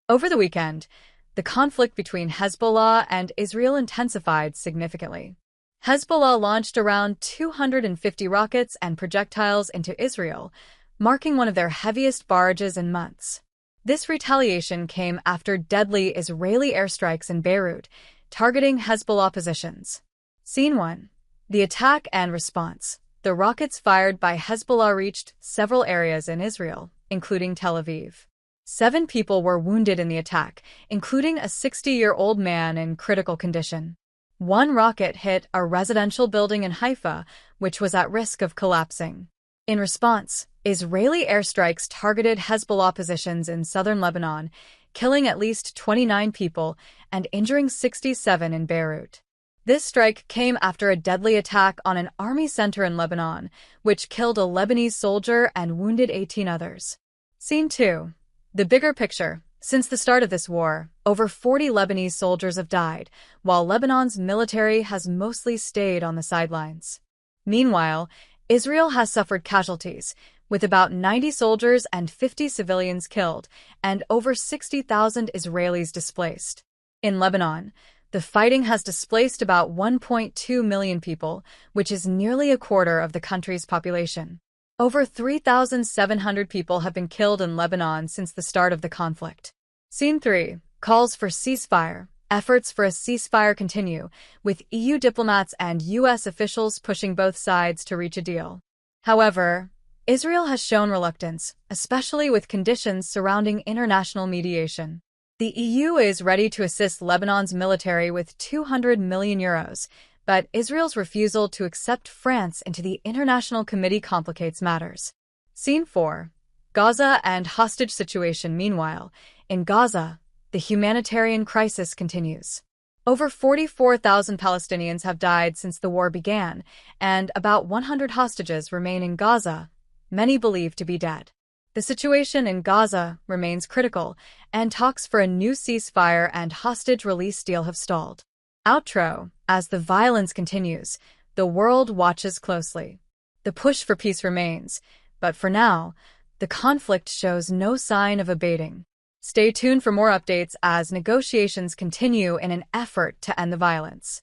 Over the weekend, the conflict between Hezbollah and Israel intensified significantly. Hezbollah launched around 250 rockets and projectiles into Israel, marking one of their heaviest barrages in months. This retaliation came after deadly Israeli airstrikes in Beirut, targeting Hezbollah positions. Scene 1. The attack and response. The rockets fired by Hezbollah reached several areas in Israel, including Tel Aviv. 7 people were wounded in the attack, including a 60-year-old man in critical condition. One rocket hit a residential building in Haifa, which was at risk of collapsing. In response, Israeli airstrikes targeted Hezbollah positions in southern Lebanon, killing at least 29 people and injuring 67 in Beirut. This strike came after a deadly attack on an army center in Lebanon, which killed a Lebanese soldier and wounded 18 others. Scene 2. The bigger picture. Since the start of this war, over 40 Lebanese soldiers have died, while Lebanon's military has mostly stayed on the sidelines. Meanwhile, Israel has suffered casualties, with about 90 soldiers and 50 civilians killed, and over 60,000 Israelis displaced. In Lebanon, the fighting has displaced about 1.2 million people, which is nearly a quarter of the country's population. Over 3,700 people have been killed in Lebanon since the start of the conflict. Scene 3. Calls for ceasefire. Efforts for a ceasefire continue, with EU diplomats and U.S. officials pushing both sides to reach a deal. However, Israel has shown reluctance, especially with conditions surrounding international mediation. The EU is ready to assist Lebanon's military with €200 million, but Israel's refusal to accept France into the International Committee complicates matters. Scene 4. Gaza and hostage situation. Meanwhile, in Gaza, the humanitarian crisis continues. Over 44,000 Palestinians have died since the war began, and about 100 hostages remain in Gaza, many believed to be dead. The situation in Gaza remains critical, and talks for a new ceasefire and hostage release deal have stalled. Outro. As the violence continues, the world watches closely. The push for peace remains, but for now, the conflict shows no sign of abating. Stay tuned for more updates as negotiations continue in an effort to end the violence.